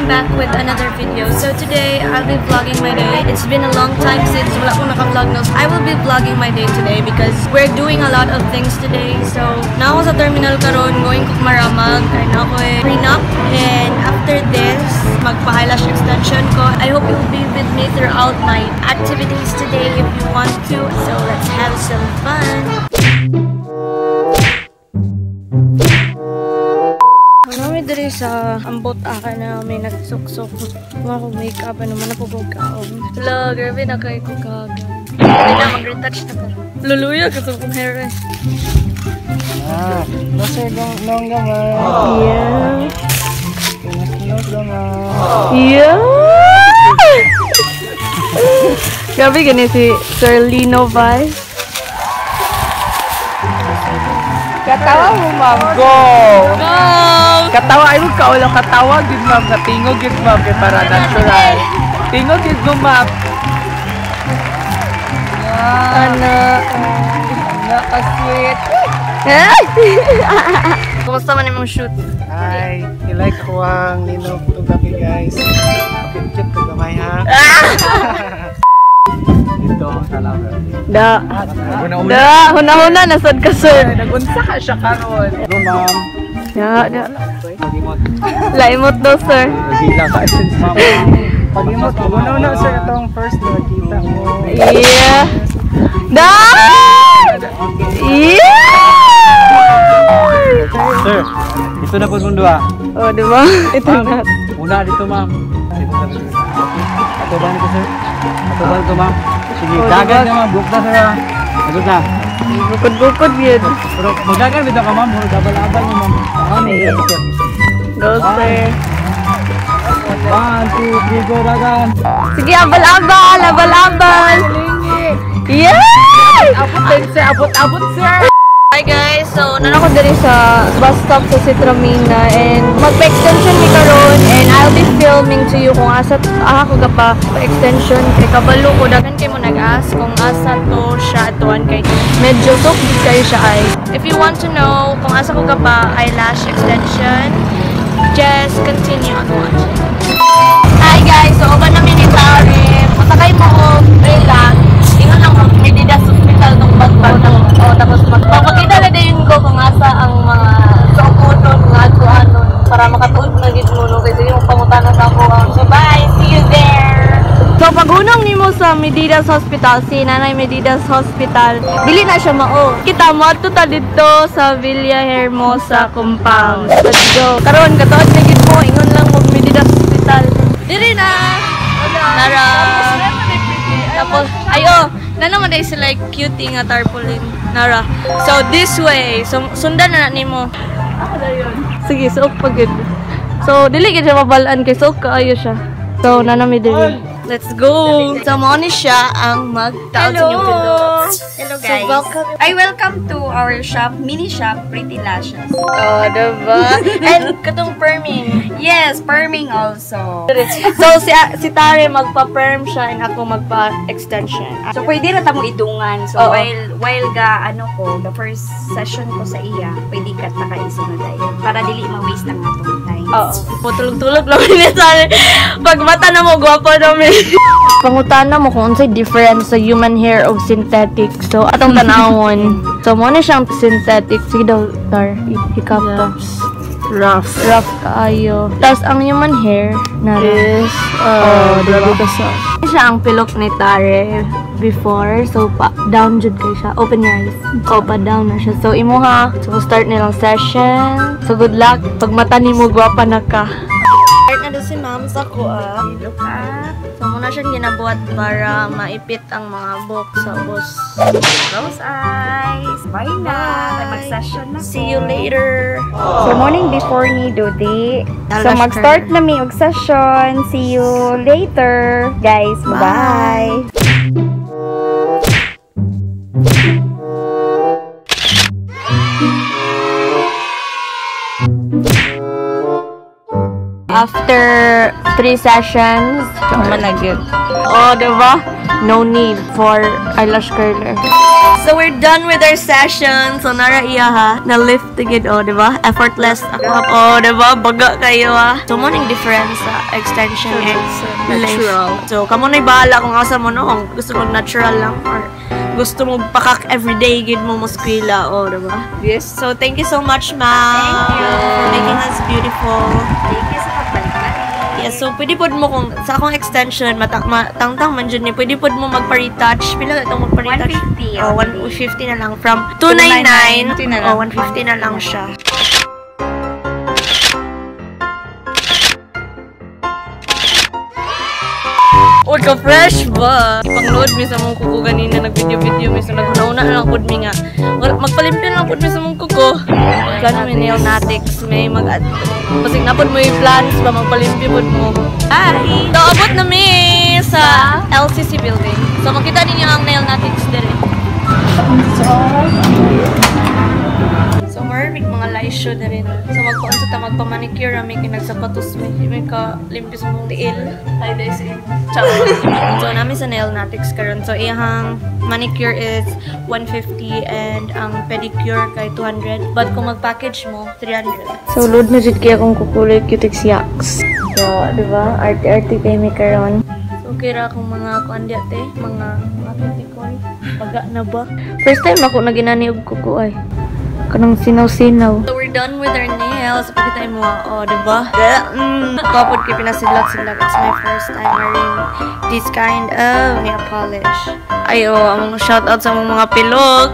I'm back with another video. So today, I'll be vlogging my day. It's been a long time since wala akong naka-vlog no. I will be vlogging my day today because we're doing a lot of things today. So, na ako sa terminal karon, going kong maramag. Kaya na ako prenup. And after this, magpa-eyelash extension ko. I hope you'll be with me throughout my activities today if you want to. So, let's have some fun. Marami diri sa ambot aka na may nagsuksok. Mga kong makeup, ano man na po kaon. Hello, grabe na kayo kong kagan. Hindi na mag-retouch na ka. Luluya ka kong hair eh. Nasa long gamay. Yeah. Long gamay. Yeah! Grabe ganyan si Sir Lino Vice. Katawa mo, ma'am. Go! Go! Katawa, ay mo kaulang katawa, gid ma'am. Katingog, gid ma'am. Kaya para natural. Tingog, gid mo, ma'am. Ano? Nakasweet. Kumusta man yung shoot? Ay, ilike ko ang linog itong gabi, guys. Pakit-kit ko gamay, ha? Dito, salamat. Da. Da. Huna-huna, nasad ka, sir. Nagunsa ka siya karon. Go, ma'am. Da. Da. Pag-imot. Laimot daw, sir. Nagila ka, essence, ma'am. Pag-imot. Una-una, sir, itong first na nakita mo. Yeah. Da! Yeah! Sir, ito na po mundo, ha? Oh, diba? Ito na. Una dito, ma'am. Ato ba nito, sir? Ato ba nito, ma'am? Sige, Oh, dagan diba? na, ma'am. Book na, sir, ha? Agad na. Bukod-bukod yun. Pero magagan dito ka, ma'am. Muna gabal-abal mo, ma'am. Go, sir. 1, 2, 3, go, dagan. Sige, abal-abal! Abal-abal! Yeah! Abot, sir. Abot, sir. Hi guys! So, nanako diri sa bus stop sa Citramina and magpa-extension ni karon and I'll be filming to you kung asa ko ka pa extension kay kabalo ko daghan kay mo nag-ask kung asa to siya atuan kay medyo sok kayo siya ay. If you want to know kung asa ko ka pa eyelash extension, just continue on watching. Hi guys! So, open namin ni Tarif. Matakay mo ko, relax. Ingon lang mo, may dida sa hospital nung bagbag ng tapos magpapakita na din ko kung asa ang mga sookonon, mga ato-anon para makatuod na gid mo no kasi yung pangutana sa ako. So bye, see you there. So paghunong nimo sa Medidas Hospital, si Nanay Medidas Hospital, dili na siya mao. Kita mo ato ta dito sa Villa Hermosa compound. Let's go. Karon katuod na gid mo, ingon lang mo Medidas Hospital. Diri na. Nara. Tapos, ayo, na naman dahil sila cutie nga tarpaulin. Nara. So, this way. So, sundan na nimo. Sige, suok pag yun. So, dili ka siya mabalaan kay suok kaayo siya. So, nanami dili. Let's go! So, mo ni siya ang mag-taon sa inyong pilo. Hello So, guys. welcome to our shop, mini shop, Pretty Lashes. Oh, diba? And katong perming. Yes, perming also. So, si Tare magpa-perm siya and ako magpa-extension. So pwede na tamo idungan. So Oo. while the first session ko sa iya, pwede ka takaisunod ay para dili ma-waste ang atong time. Oo. Putulog-tulog lang ni Tare. Pag mata na mo, gwapo namin. Pangutana mo kung unsay difference sa human hair o synthetic. So, atong tanawon. So, mo na siyang synthetic. Sige daw, Tar. Hikap pa. Rough. Rough kaayo. Tapos, ang human hair na Is, grabe ka sa. Siya ang pilok ni Tare before. So, down jud kay siya. Open your eyes. Pa down na siya. So, imo ha. So, start nilang session. So, good luck. Pag mata ni mo, gwapa na ka. Start na doon si ma'am sa kuha. Look up. So, muna siyang ginabuhat para maipit ang mga buhok sa bus. Close eyes. Bye na. Mag-session na. See you later. So, morning before ni Dodi. So, Eyelash mag-start na mi og session. See you later, guys. Bye! After 3 sessions, Malagit. oh, diba? no need for eyelash curler. So we're done with our session. So nara iya ha, na lift tigid oh, diba? Effortless ako oh, diba? Baga kayo ha. So mo ning difference sa extension and natural. lift. So kamo na bahala kung asa mo no, kung gusto mo natural lang or gusto mo pakak everyday gid mo muskwila oh, diba? Yes. So thank you so much, ma'am. Thank you. For making us beautiful. Thank you sa pagbalik. Yes, so pwede pod mo kung sa akong extension matangtang man jud ni pwede pod mo magpa-retouch. Pila ka itong magpa-retouch? 150. Oh, 150 na lang from 299. 299 na lang. Oh, 150 na lang siya. Uy, ka-fresh ba? Ipang-load mi sa mong kuko ganina, nag-video-video mi. So, naguna-una na lang pod mi nga. Magpalimpin lang pod mi sa mong kuko. Plano mi Nailnatics. May pasig na pod mo yung plans ba, magpalimpi pod mo. Hi! So, abot na mi sa LCC building. So, makita ninyo ang Nailnatics din. So, may mga laisyo na rin. So, magpaunsa ta magpa-manicure, may kinagsapatos, may ka-limpis mong tiil. Hi, guys. Ciao. So, namin sa Nailnatics karon. So, iyang manicure is 150 and ang pedicure kay 200. But kung mag-package mo, 300. So, load na dyan kaya kung kukuloy Cutix Yaks. So, diba? Arte-arte kayo may karon. So, kira kung mga kuandyate, mga titikoy. Baga na ba? First time ako na ginaniog kuko ay. Kanang sinaw-sinaw. So, we're done with our nails. Pagkita mo, oh, diba? Kapag kayo pinasidlat-sidlat. It's my first time wearing this kind of nail polish. Ay, oh, among shoutout sa mga pilog.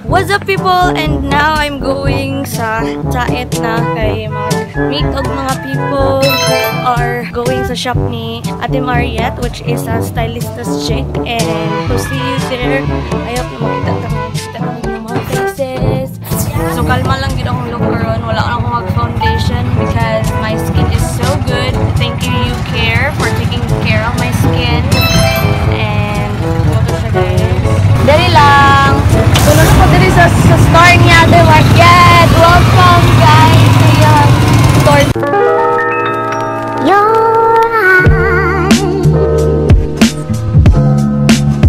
What's up, people? And now I'm going sa Taet na kay mag-meet og mga people are going sa shop ni Ate Mariette, which is a stylista's chick, and to see you there. I hope na makita ng mga faces. So kalma lang gid akong look karon, wala akong mag-foundation because my skin is so good. Thank you, you care for taking care of my skin. And ano siya, guys? Dali lang. Tulungan ko diri sa store niya, Ate Mariette. Welcome, guys, sa iyang store. Your eyes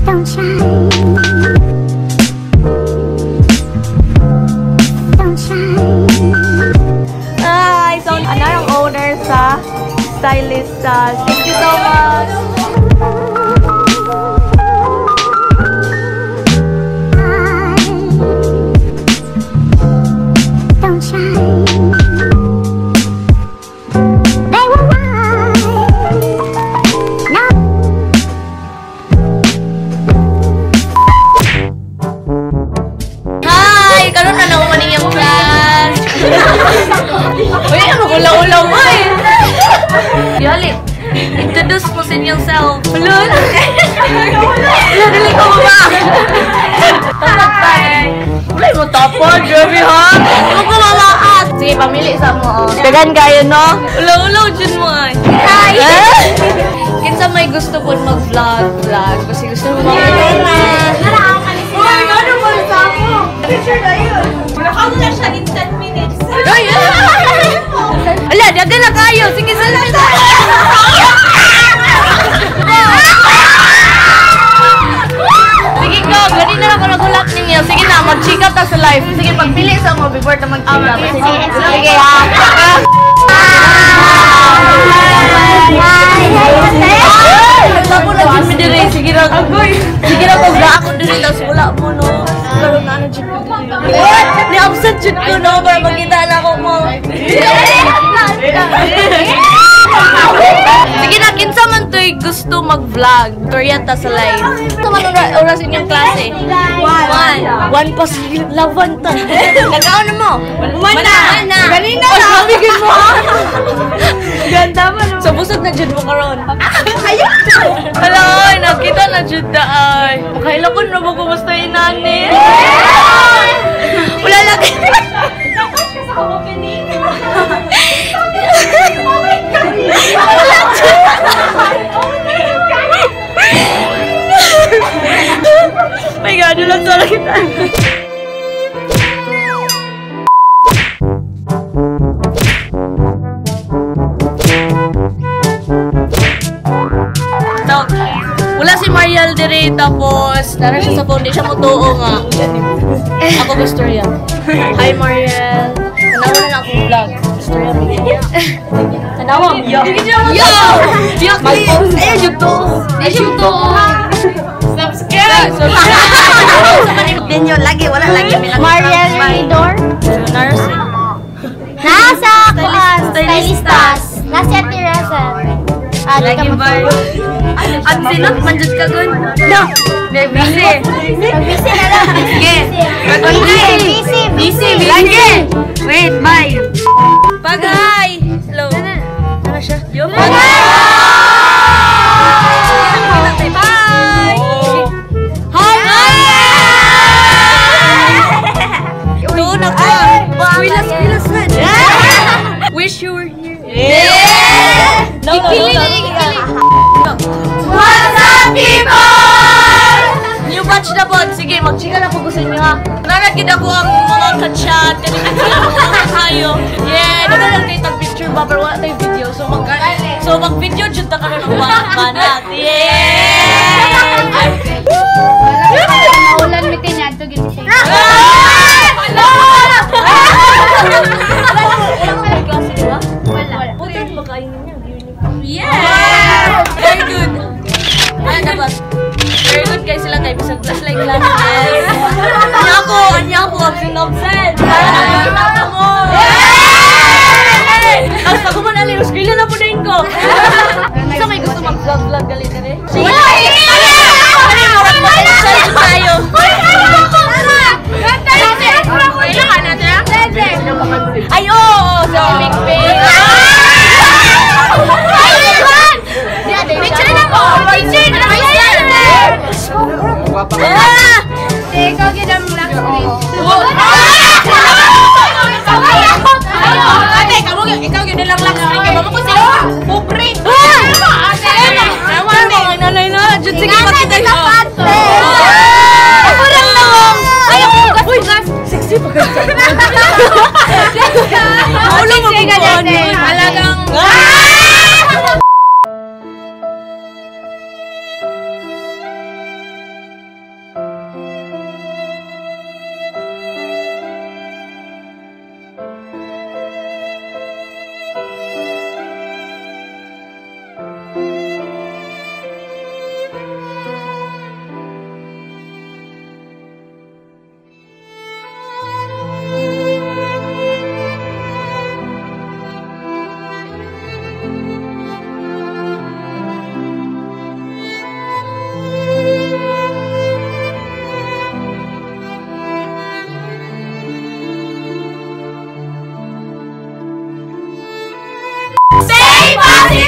don't shine, don't shine. Hi! So, another owner sa stylist. Thank you so much. Don't shine. They were right. No. Hi! Karoon na lang umaning yung class. Uy, ano ulaw-ulaw mo eh. Yali, introduce mo sa inyong self. Ulun! Dali ko ba? Tapat tayo. Ulay mo tapon, grabe ha? Huwag ko mamakas. Sige, pamili sa mo. Dagan kayo, no? Ulaw-ulaw dyan mo ay. Hi! Kinsa may gusto po mag-vlog. Kasi gusto mo mag-vlog. Uy, ano ba sa ako? Picture na yun. Nakaulo na siya in 10 minutes. Ay! Ala, dagan na kayo. Sige, salat. Sige ko, gani na ako nagulak ninyo. Sige na, mag-chika ta sa live. Sige, pagpili sa mo before ta mag-chika. Sige, nagtapo na dyan mi dire. Sige na, sige na, pagla ako dire. Tapos wala mo, no? Karoon na dyan ko dire. Ni-upset dyan ko, no? Para makita na ako mo. Sige na, kinsa man to'y gusto mag-vlog. Koreata sa live. Ito man oras inyong klase? 1. 1 pa sa laban ta. Nagkaon na mo? 1 na. Ganina na. Sabigin mo ha. Ganda mo naman. So, busog na dyan mo karon. Ayaw! Hala, ay, nakita na dyan na ay. Makaila ko na ba kumusta yung nani? Wala lagi. Tapos siya sa opening. Oh my God! My God, wala sa kita. Tapos, naran siya sa phone, di siya mo tuo nga. Ako gusto rin. Hi, Mariel. Tanawa na lang akong vlog. Gusto rin. Tanawa mo. Yo! Yo! My post. Ayun, yung tuo. Ayun, yung tuo. Subscribe! Din yun, lagi, wala lagi. Mariel Redor. Nursing. Nasa stylistas. Nasa Tirasa. Lagi ba? Ang sinot, manjud ka gun. No! Busy. Busy na lang. Sige. Busy. Lagi! Wait, bye. Pagay! Hello. Ano siya? Yo, pagay! Bye! Hi! Doon ako. Pilas man. Wish you were here. Yeah! What's up, people? New batch na po. Sige, mag-chika na po gusto niyo ha. Nanagid ako ang mga ka-chat. Kayo. Yeah, nagkaroon kayo tag-picture ba? Pero wala tayong video. So mag-video dyan na kami ng mga banat. Yeah! Maulan mi kanya to gid siya. Yeah! Very good. Ano ba? Very good guys sila kayo. Bisag class like lang. Yes. Anya ko. Absent. Ano mo? Tapos ako man alin. Screen na po na yun ko. Isa may gusto mag-vlog galit na rin. Sige. Mag-excited tayo. Ay, oo! So, big face! Picture na mo! Picture na mo! Ikaw gid ang black screen. Ate, ikaw yun nilang lang screen. Kaya mo ko siya. Puprit! Ewan mo, nanay na. Diyan sige makita yun. Ako lang lang. Ay, ako bukas. Sexy pa ka. Ulo mo ko ano. Talagang... Stay positive!